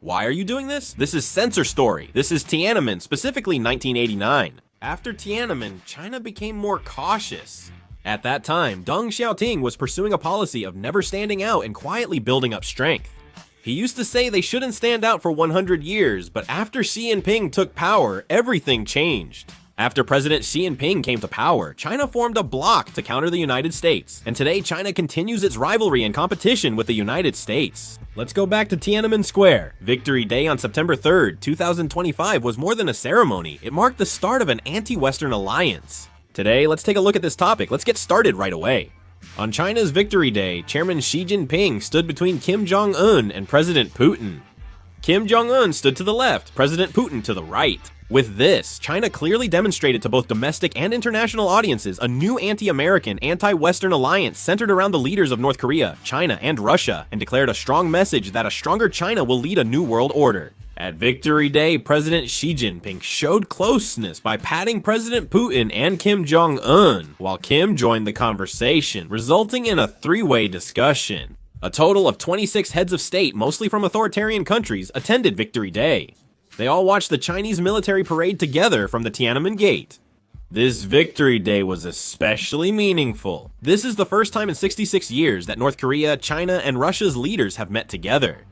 Why are you doing this? This is Censor Story. This is Tiananmen, specifically 1989. After Tiananmen, China became more cautious. At that time, Deng Xiaoping was pursuing a policy of never standing out and quietly building up strength. He used to say they shouldn't stand out for 100 years, but after Xi Jinping took power, everything changed. After President Xi Jinping came to power, China formed a bloc to counter the United States, and today China continues its rivalry and competition with the United States. Let's go back to Tiananmen Square. Victory Day on September 3rd, 2025 was more than a ceremony. It marked the start of an anti-Western alliance. Today, let's take a look at this topic. Let's get started right away. On China's Victory Day, Chairman Xi Jinping stood between Kim Jong-un and President Putin. Kim Jong-un stood to the left, President Putin to the right. With this, China clearly demonstrated to both domestic and international audiences a new anti-American, anti-Western alliance centered around the leaders of North Korea, China, and Russia, and declared a strong message that a stronger China will lead a new world order. At Victory Day, President Xi Jinping showed closeness by patting President Putin and Kim Jong-un, while Kim joined the conversation, resulting in a three-way discussion. A total of 26 heads of state, mostly from authoritarian countries, attended Victory Day. They all watched the Chinese military parade together from the Tiananmen Gate. This Victory Day was especially meaningful. This is the first time in 66 years that North Korea, China, and Russia's leaders have met together.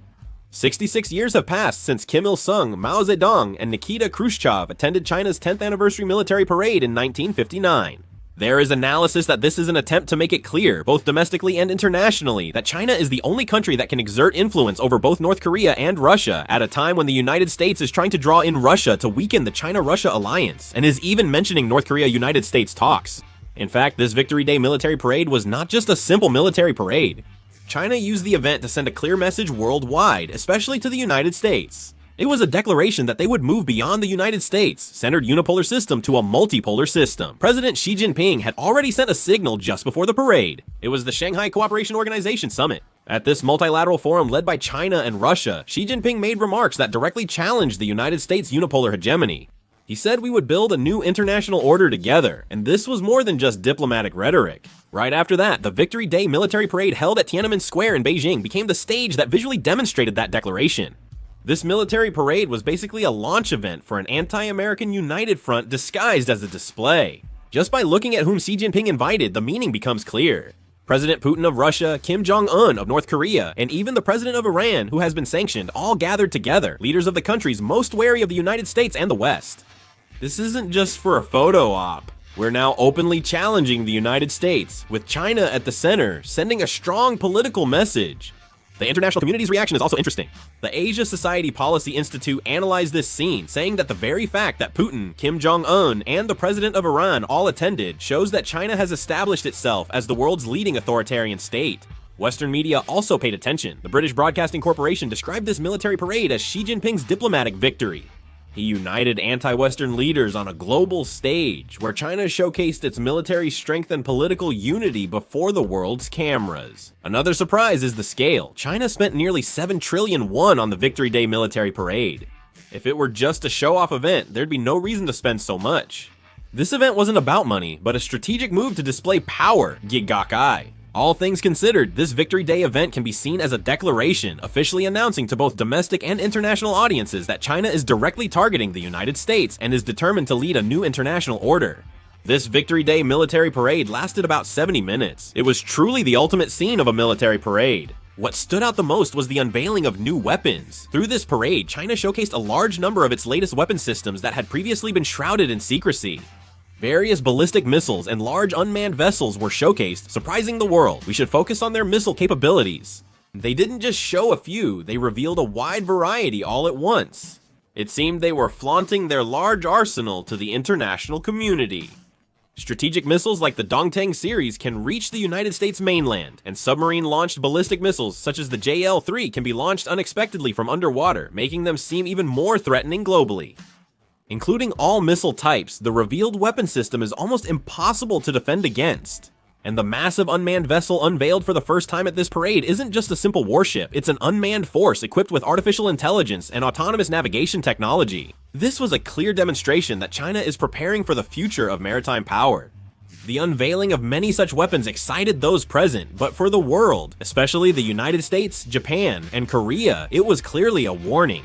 66 years have passed since Kim Il-sung, Mao Zedong, and Nikita Khrushchev attended China's 10th anniversary military parade in 1959. There is analysis that this is an attempt to make it clear, both domestically and internationally, that China is the only country that can exert influence over both North Korea and Russia at a time when the United States is trying to draw in Russia to weaken the China-Russia alliance, and is even mentioning North Korea-United States talks. In fact, this Victory Day military parade was not just a simple military parade. China used the event to send a clear message worldwide, especially to the United States. It was a declaration that they would move beyond the United States' centered unipolar system to a multipolar system. President Xi Jinping had already sent a signal just before the parade. It was the Shanghai Cooperation Organization Summit. At this multilateral forum led by China and Russia, Xi Jinping made remarks that directly challenged the United States' unipolar hegemony. He said we would build a new international order together, and this was more than just diplomatic rhetoric. Right after that, the Victory Day military parade held at Tiananmen Square in Beijing became the stage that visually demonstrated that declaration. This military parade was basically a launch event for an anti-American united front disguised as a display. Just by looking at whom Xi Jinping invited, the meaning becomes clear. President Putin of Russia, Kim Jong-un of North Korea, and even the president of Iran, who has been sanctioned, all gathered together, leaders of the countries most wary of the United States and the West. This isn't just for a photo op. We're now openly challenging the United States, with China at the center, sending a strong political message. The international community's reaction is also interesting. The Asia Society Policy Institute analyzed this scene, saying that the very fact that Putin, Kim Jong-un, and the president of Iran all attended shows that China has established itself as the world's leading authoritarian state. Western media also paid attention. The British Broadcasting Corporation described this military parade as Xi Jinping's diplomatic victory. He united anti-Western leaders on a global stage, where China showcased its military strength and political unity before the world's cameras. Another surprise is the scale. China spent nearly 7 trillion won on the Victory Day military parade. If it were just a show-off event, there'd be no reason to spend so much. This event wasn't about money, but a strategic move to display power, Gigakai. All things considered, this Victory Day event can be seen as a declaration, officially announcing to both domestic and international audiences that China is directly targeting the United States and is determined to lead a new international order. This Victory Day military parade lasted about 70 minutes. It was truly the ultimate scene of a military parade. What stood out the most was the unveiling of new weapons. Through this parade, China showcased a large number of its latest weapon systems that had previously been shrouded in secrecy. Various ballistic missiles and large unmanned vessels were showcased, surprising the world. We should focus on their missile capabilities. They didn't just show a few, they revealed a wide variety all at once. It seemed they were flaunting their large arsenal to the international community. Strategic missiles like the Dongteng series can reach the United States mainland, and submarine-launched ballistic missiles such as the JL-3 can be launched unexpectedly from underwater, making them seem even more threatening globally. Including all missile types, the revealed weapon system is almost impossible to defend against. And the massive unmanned vessel unveiled for the first time at this parade isn't just a simple warship, it's an unmanned force equipped with artificial intelligence and autonomous navigation technology. This was a clear demonstration that China is preparing for the future of maritime power. The unveiling of many such weapons excited those present, but for the world, especially the United States, Japan, and Korea, it was clearly a warning.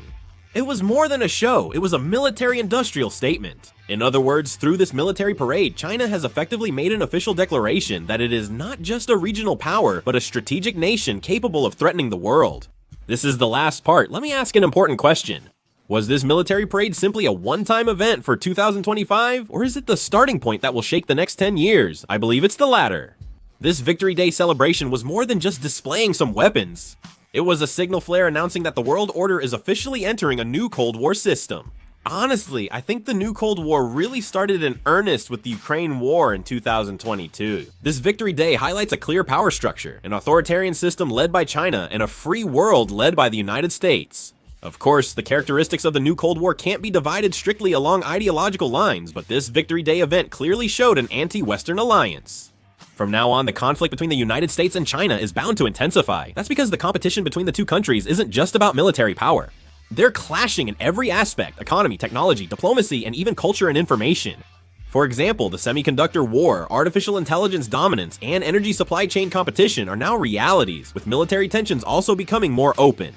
It was more than a show, it was a military-industrial statement. In other words, through this military parade, China has effectively made an official declaration that it is not just a regional power, but a strategic nation capable of threatening the world. This is the last part. Let me ask an important question. Was this military parade simply a one-time event for 2025, or is it the starting point that will shake the next 10 years? I believe it's the latter. This Victory Day celebration was more than just displaying some weapons. It was a signal flare announcing that the world order is officially entering a new Cold War system. Honestly, I think the new Cold War really started in earnest with the Ukraine war in 2022. This Victory Day highlights a clear power structure, an authoritarian system led by China, and a free world led by the United States. Of course, the characteristics of the new Cold War can't be divided strictly along ideological lines, but this Victory Day event clearly showed an anti-Western alliance. From now on, the conflict between the United States and China is bound to intensify. That's because the competition between the two countries isn't just about military power. They're clashing in every aspect: economy, technology, diplomacy, and even culture and information. For example, the semiconductor war, artificial intelligence dominance, and energy supply chain competition are now realities, with military tensions also becoming more open.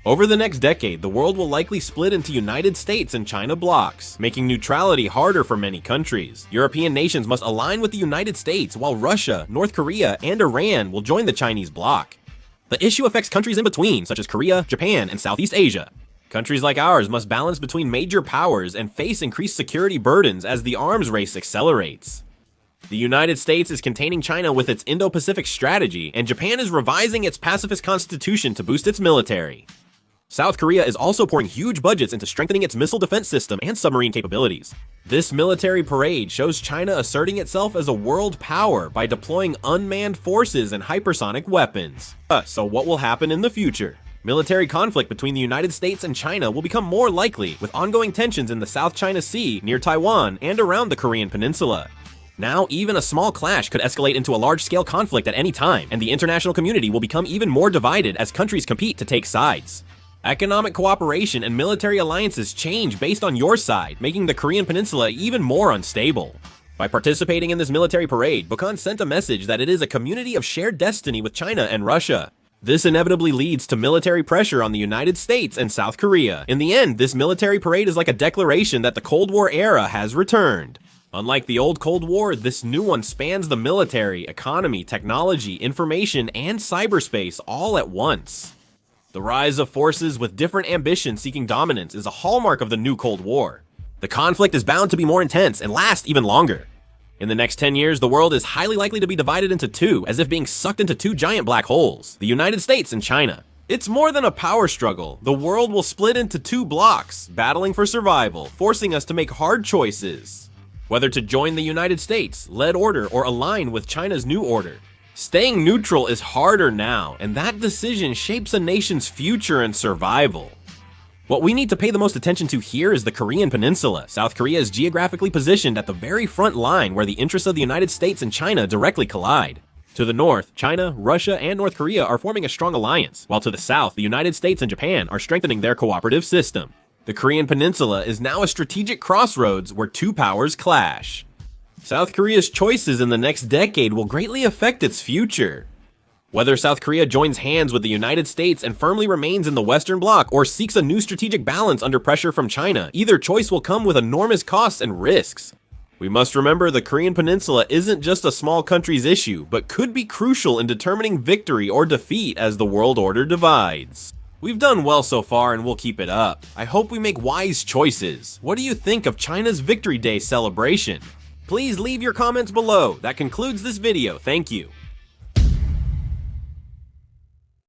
Over the next decade, the world will likely split into United States and China blocs, making neutrality harder for many countries. European nations must align with the United States, while Russia, North Korea, and Iran will join the Chinese bloc. The issue affects countries in between, such as Korea, Japan, and Southeast Asia. Countries like ours must balance between major powers and face increased security burdens as the arms race accelerates. The United States is containing China with its Indo-Pacific strategy, and Japan is revising its pacifist constitution to boost its military. South Korea is also pouring huge budgets into strengthening its missile defense system and submarine capabilities. This military parade shows China asserting itself as a world power by deploying unmanned forces and hypersonic weapons. So what will happen in the future? Military conflict between the United States and China will become more likely, with ongoing tensions in the South China Sea, near Taiwan, and around the Korean Peninsula. Now, even a small clash could escalate into a large-scale conflict at any time, and the international community will become even more divided as countries compete to take sides. Economic cooperation and military alliances change based on your side, making the Korean Peninsula even more unstable. By participating in this military parade, Bhutan sent a message that it is a community of shared destiny with China and Russia. This inevitably leads to military pressure on the United States and South Korea. In the end, this military parade is like a declaration that the Cold War era has returned. Unlike the old Cold War, this new one spans the military, economy, technology, information, and cyberspace all at once. The rise of forces with different ambitions seeking dominance is a hallmark of the new Cold War. The conflict is bound to be more intense and last even longer. In the next 10 years, the world is highly likely to be divided into two, as if being sucked into two giant black holes, the United States and China. It's more than a power struggle. The world will split into two blocks, battling for survival, forcing us to make hard choices. Whether to join the United States, led order, or align with China's new order. Staying neutral is harder now, and that decision shapes a nation's future and survival. What we need to pay the most attention to here is the Korean Peninsula. South Korea is geographically positioned at the very front line where the interests of the United States and China directly collide. To the north, China, Russia, and North Korea are forming a strong alliance, while to the south, the United States and Japan are strengthening their cooperative system. The Korean Peninsula is now a strategic crossroads where two powers clash. South Korea's choices in the next decade will greatly affect its future. Whether South Korea joins hands with the United States and firmly remains in the Western Bloc or seeks a new strategic balance under pressure from China, either choice will come with enormous costs and risks. We must remember the Korean Peninsula isn't just a small country's issue, but could be crucial in determining victory or defeat as the world order divides. We've done well so far and we'll keep it up. I hope we make wise choices. What do you think of China's Victory Day celebration? Please leave your comments below. That concludes this video. Thank you.